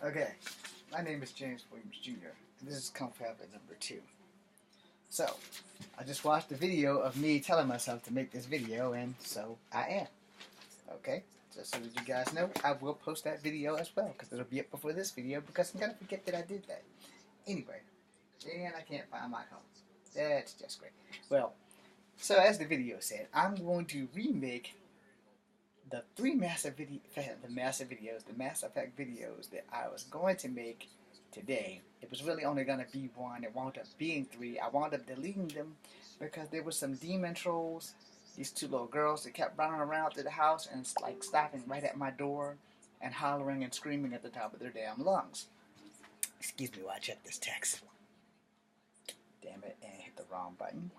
Okay, my name is James Williams Jr. and this is Kung Habit number 2. So, I just watched a video of me telling myself to make this video, and so I am. Okay, just so that you guys know, I will post that video as well, because it'll be up before this video, because I'm going to forget that I did that. Anyway, and I can't find my home. That's just great. Well, so as the video said, I'm going to remake the three the Mass Effect videos that I was going to make today. It was really only going to be one. It wound up being three. I wound up deleting them because there were some demon trolls, these two little girls that kept running around through the house and like stopping right at my door and hollering and screaming at the top of their damn lungs. Excuse me while I check this text. Damn it, and hit the wrong button.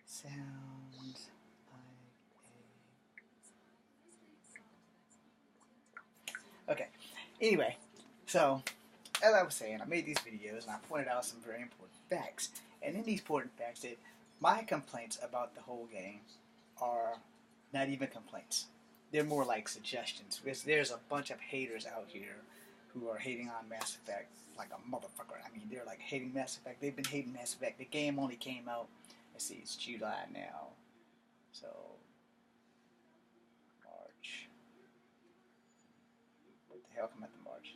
Sounds like a... Okay, anyway, so as I was saying, I made these videos and I pointed out some very important facts. And in these important facts, that my complaints about the whole game are not even complaints. They're more like suggestions. Because there's a bunch of haters out here who are hating on Mass Effect like a motherfucker. I mean, they're like hating Mass Effect. They've been hating Mass Effect. The game only came out, let's see, it's July now. So, March. What the hell come after March?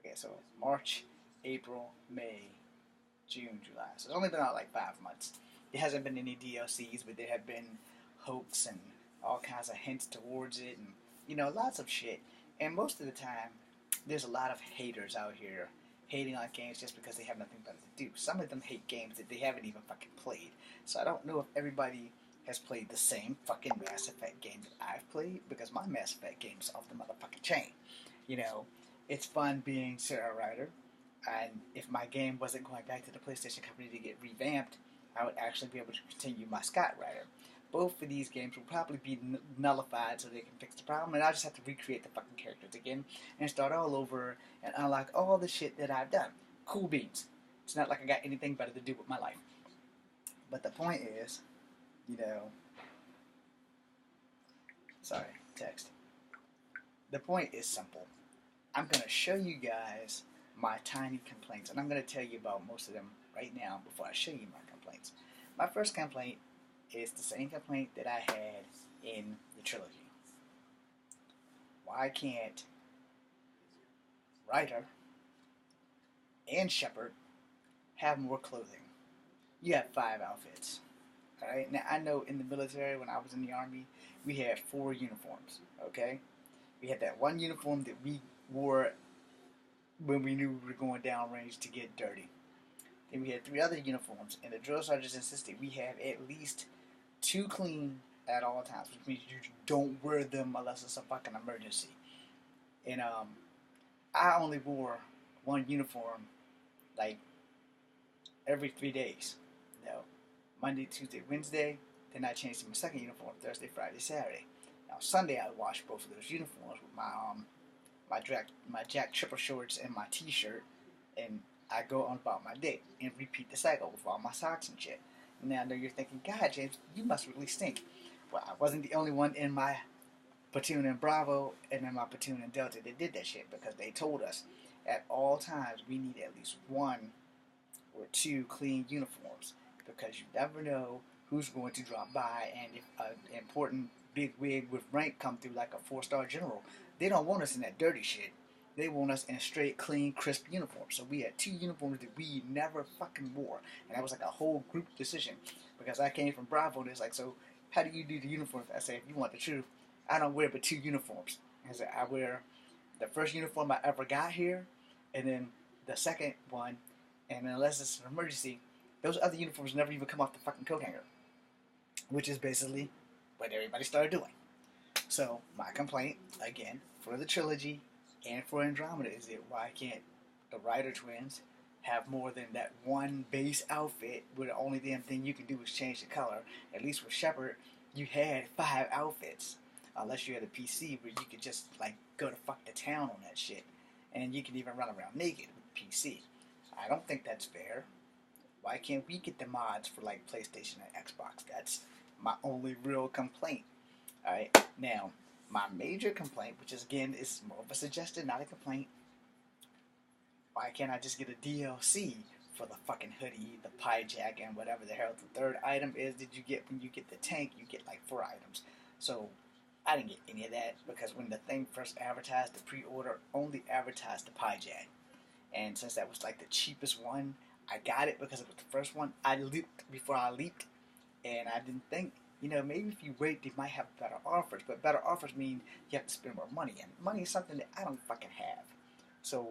Okay, so March, April, May, June, July. So it's only been out like 5 months. There hasn't been any DLCs, but there have been hoax and all kinds of hints towards it, and lots of shit. And most of the time, there's a lot of haters out here hating on games just because they have nothing better to do. Some of them hate games that they haven't even fucking played. So I don't know if everybody has played the same fucking Mass Effect game that I've played, because my Mass Effect game's off the motherfucking chain. You know, it's fun being Sarah Ryder, and if my game wasn't going back to the PlayStation Company to get revamped, I would actually be able to continue my Scott Ryder. Both of these games will probably be nullified so they can fix the problem, and I'll just have to recreate the fucking characters again and start all over and unlock all the shit that I've done. Cool beans. It's not like I got anything better to do with my life. But the point is, sorry, text. The point is simple. I'm going to show you guys my tiny complaints, and I'm going to tell you about most of them right now before I show you my complaints. My first complaint is the same complaint that I had in the trilogy. Why can't Ryder and Shepard have more clothing? You have 5 outfits. Alright? Now, I know in the military, when I was in the Army, we had 4 uniforms. Okay? We had that one uniform that we wore when we knew we were going downrange to get dirty. Then we had 3 other uniforms, and the drill sergeants insisted we have at least 2 clean at all times, which means you don't wear them unless it's a fucking emergency. And I only wore one uniform like every 3 days. Monday, Tuesday, Wednesday. Then I changed to my second uniform Thursday, Friday, Saturday. Now Sunday I washed both of those uniforms with my Jack Tripper shorts and my T-shirt, and I go on about my day and repeat the cycle with all my socks and shit. Now I know you're thinking, God, James, you must really stink. Well, I wasn't the only one in my platoon in Bravo and in my platoon in Delta that did that shit, because they told us at all times we need at least 1 or 2 clean uniforms, because you never know who's going to drop by, and if an important big wig with rank come through like a 4-star general, they don't want us in that dirty shit. They want us in straight, clean, crisp uniforms. So we had 2 uniforms that we never fucking wore. And that was like a whole group decision. Because I came from Bravo, and it's like, so how do you do the uniforms? I said, if you want the truth, I don't wear but 2 uniforms. I said, I wear the first uniform I ever got here, and then the second one, and unless it's an emergency, those other uniforms never even come off the fucking coat hanger. Which is basically what everybody started doing. So, my complaint, again, for the trilogy and for Andromeda is that why can't the Ryder twins have more than that one base outfit where the only damn thing you can do is change the color? At least with Shepard, you had 5 outfits. Unless you had a PC where you could just, like, go to fuck the town on that shit. And you can even run around naked with PC. I don't think that's fair. Why can't we get the mods for like PlayStation and Xbox? That's my only real complaint. Alright, now, my major complaint, which is again is more of a suggestion, not a complaint. Why can't I just get a DLC for the fucking hoodie, the pie jack, and whatever the hell the third item is that you get when you get the tank? You get like 4 items. So I didn't get any of that because when the thing first advertised, the pre-order only advertised the pie jack. And since that was like the cheapest one, I got it because it was the first one. I leaped before I leaped, and I didn't think, maybe if you wait, they might have better offers. But better offers mean you have to spend more money, and money is something that I don't fucking have. So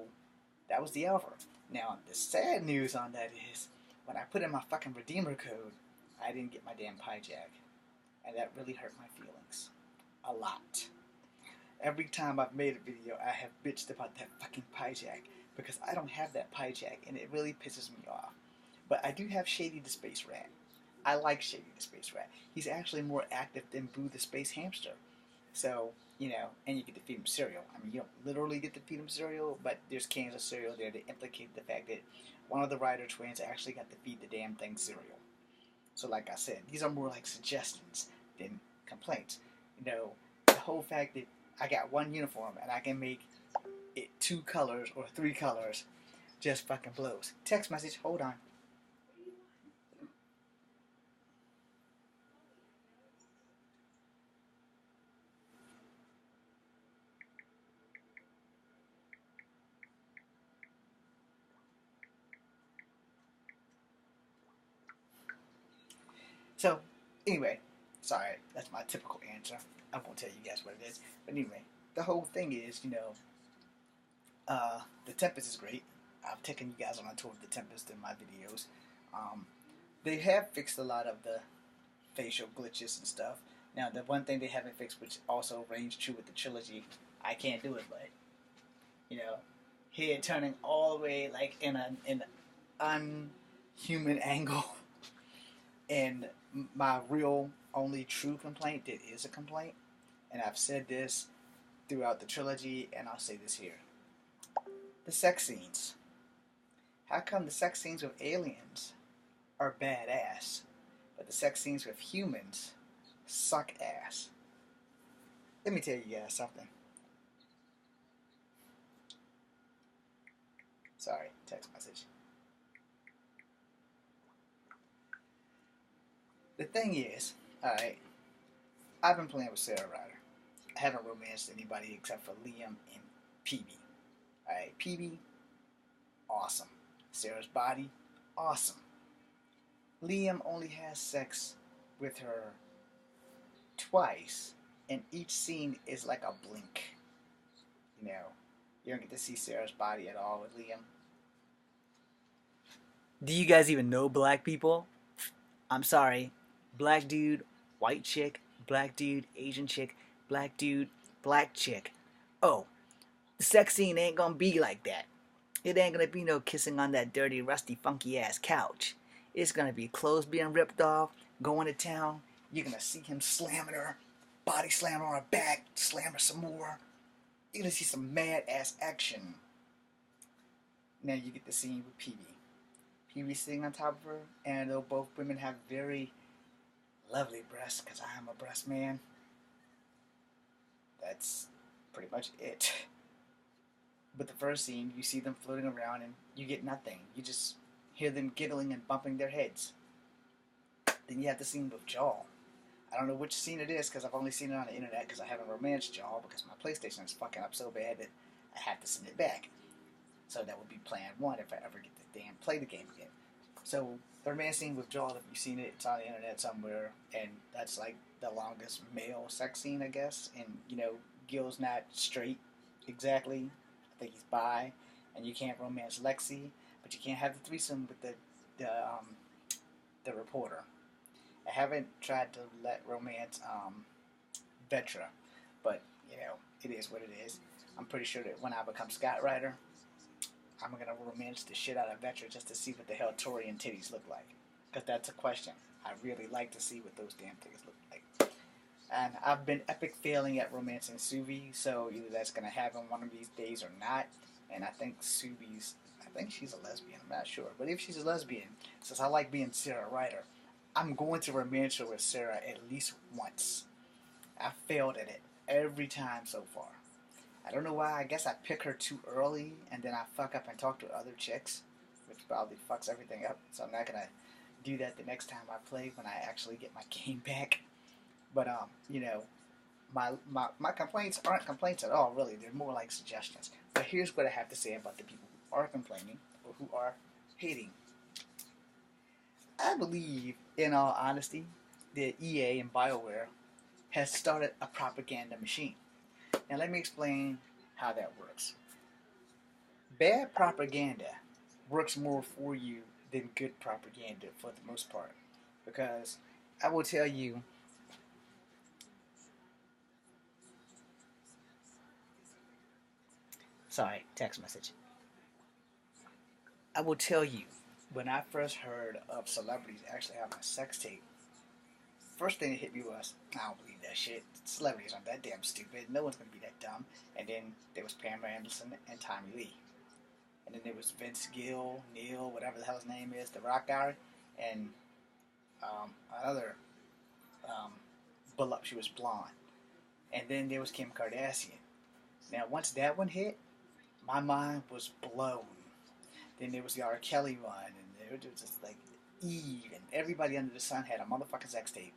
that was the offer. Now, the sad news on that is, when I put in my fucking redeemer code, I didn't get my damn pie jack. And that really hurt my feelings. A lot. Every time I've made a video, I have bitched about that fucking pie jack, because I don't have that pie jack, and it really pisses me off. But I do have Shady the Space Rat. I like Shady the Space Rat. He's actually more active than Boo the Space Hamster. So, and you get to feed him cereal. I mean, you don't literally get to feed him cereal, but there's cans of cereal there that implicate the fact that one of the Ryder twins actually got to feed the damn thing cereal. So like I said, these are more like suggestions than complaints. The whole fact that I got one uniform and I can make it 2 colors or 3 colors just fucking blows. Text message, hold on. So, anyway, sorry, that's my typical answer. I won't tell you guys what it is. But anyway, the whole thing is, the Tempest is great. I've taken you guys on a tour of the Tempest in my videos. They have fixed a lot of the facial glitches and stuff. Now, the one thing they haven't fixed, which also reigns true with the trilogy, I can't do it, but head turning all the way like in an unhuman angle. And my real only true complaint that is a complaint, and I've said this throughout the trilogy, and I'll say this here: the sex scenes. How come the sex scenes with aliens are badass, but the sex scenes with humans suck ass? Let me tell you guys something. Sorry, text message. The thing is, alright, I've been playing with Sarah Ryder. I haven't romanced anybody except for Liam and Peebee. Alright, Peebee, awesome. Sarah's body, awesome. Liam only has sex with her twice, and each scene is like a blink. You don't get to see Sarah's body at all with Liam. Do you guys even know black people? I'm sorry. Black dude, white chick, black dude, Asian chick, black dude, black chick. Oh, the sex scene ain't gonna be like that. It ain't gonna be no kissing on that dirty, rusty, funky ass couch. It's gonna be clothes being ripped off, going to town. You're gonna see him slamming her, body slam her on her back, slam her some more. You're gonna see some mad ass action. Now you get the scene with Peebee. Peebee sitting on top of her, and though both women have very lovely breasts, because I am a breast man, that's pretty much it. But the first scene, you see them floating around and you get nothing. You just hear them giggling and bumping their heads. Then you have the scene with Jaw. I don't know which scene it is because I've only seen it on the internet because I haven't romanced Jaw because my PlayStation is fucking up so bad that I have to send it back. So that would be plan 1 if I ever get to damn play the game again. So the romance scene with Jaw, if you've seen it, it's on the internet somewhere, and that's like the longest male sex scene, I guess. And Gil's not straight exactly. I think he's bi, and you can't romance Lexi, but you can't have the threesome with the reporter. I haven't tried to let romance Vetra, but it is what it is. I'm pretty sure that when I become Scott Ryder, I'm gonna romance the shit out of Vetra just to see what the hell Tori and titties look like, because that's a question. I really like to see what those damn things look like. And I've been epic failing at romancing Suvi, so either that's gonna happen one of these days or not. And I think she's a lesbian, I'm not sure. But if she's a lesbian, since I like being Sarah Ryder, I'm going to romancer with Sarah at least once. I failed at it every time so far. I don't know why. I guess I pick her too early, and then I fuck up and talk to other chicks, which probably fucks everything up. So I'm not gonna do that the next time I play when I actually get my game back. But my complaints aren't complaints at all. Really, they're more like suggestions. But here's what I have to say about the people who are complaining or who are hating. I believe, in all honesty, that EA and BioWare has started a propaganda machine. Now let me explain how that works. Bad propaganda works more for you than good propaganda for the most part. Because I will tell you, sorry, text message. I will tell you, when I first heard of celebrities actually having a sex tape, first thing that hit me was, I don't believe that shit. Celebrities aren't that damn stupid. No one's gonna be that dumb. And then there was Pamela Anderson and Tommy Lee. And then there was Vince Gill, Neil, whatever the hell his name is, the rock guy, and another she was blonde. And then there was Kim Kardashian. Now, once that one hit, my mind was blown. Then there was the R. Kelly one, and there was just like Eve, and everybody under the sun had a motherfucking sex tape.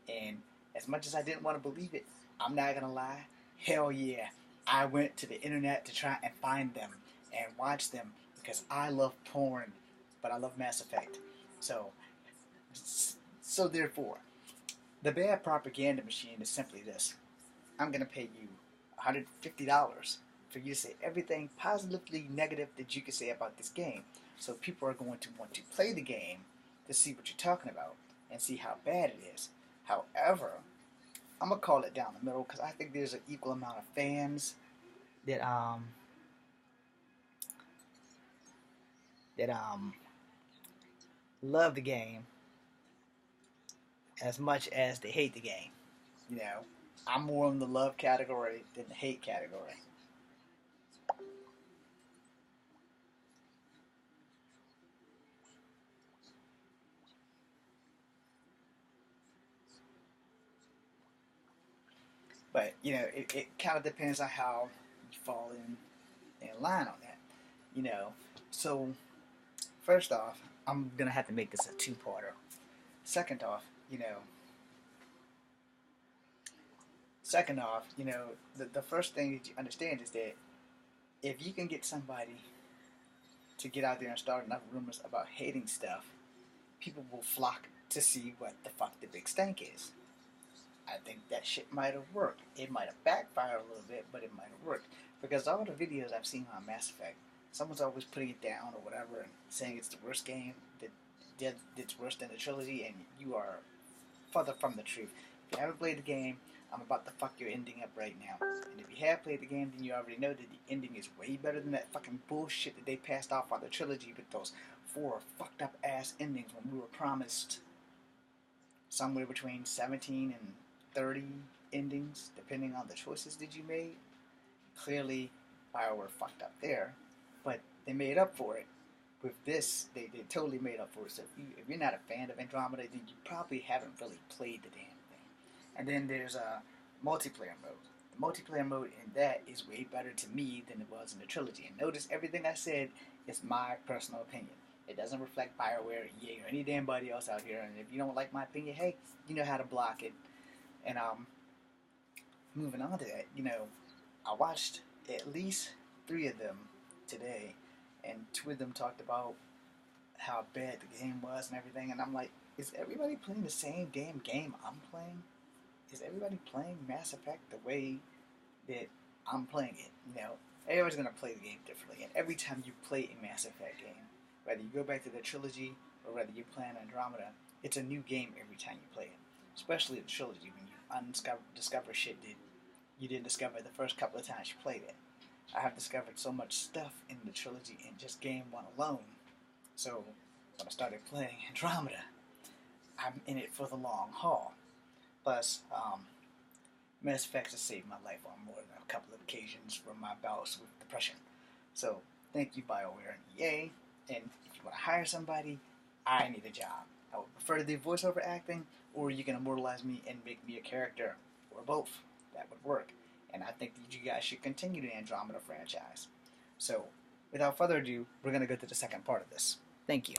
And as much as I didn't want to believe it, I'm not gonna lie, hell yeah, I went to the internet to try and find them and watch them because I love porn, but I love Mass Effect. So, so therefore, the bad propaganda machine is simply this: I'm gonna pay you $150 for you to say everything positively negative that you can say about this game. So people are going to want to play the game to see what you're talking about and see how bad it is. However, I'm gonna call it down the middle because I think there's an equal amount of fans that that love the game as much as they hate the game. You know, I'm more in the love category than the hate category. But it kind of depends on how you fall in line on that. You know, so first off, I'm gonna have to make this a two-parter. Second off, the first thing that you understand is that if you can get somebody to get out there and start enough rumors about hating stuff, people will flock to see what the fuck the big stank is. I think that shit might have worked. It might have backfired a little bit, but it might have worked. Because all the videos I've seen on Mass Effect, someone's always putting it down or whatever and saying it's the worst game, that it's worse than the trilogy, and you are further from the truth. If you haven't played the game, I'm about to fuck your ending up right now. And if you have played the game, then you already know that the ending is way better than that fucking bullshit that they passed off on the trilogy with those 4 fucked up ass endings when we were promised somewhere between 17 and 30 endings, depending on the choices that you made. Clearly, BioWare fucked up there, but they made up for it. With this, they totally made up for it. So if you're not a fan of Andromeda, then you probably haven't really played the damn thing. And then there's a multiplayer mode. The multiplayer mode in that is way better to me than it was in the trilogy. And notice everything I said is my personal opinion. It doesn't reflect BioWare, EA, or any damn body else out here. And if you don't like my opinion, hey, you know how to block it. And moving on to that, I watched at least 3 of them today, and 2 of them talked about how bad the game was and everything. And I'm like, is everybody playing the same damn game I'm playing? Is everybody playing Mass Effect the way that I'm playing it? Everybody's gonna play the game differently. And every time you play a Mass Effect game, whether you go back to the trilogy or whether you play on Andromeda, it's a new game every time you play it. Especially the trilogy, when you discover shit that you didn't discover the first couple of times you played it. I have discovered so much stuff in the trilogy in just game 1 alone. So when I started playing Andromeda, I'm in it for the long haul. Plus, Mass Effect has saved my life on more than a couple of occasions from my bouts with depression. So thank you, BioWare and EA. And if you want to hire somebody, I need a job. I would prefer to do voiceover acting, or you can immortalize me and make me a character, or both. That would work. And I think that you guys should continue the Andromeda franchise. So, without further ado, we're going to go to the second part of this. Thank you.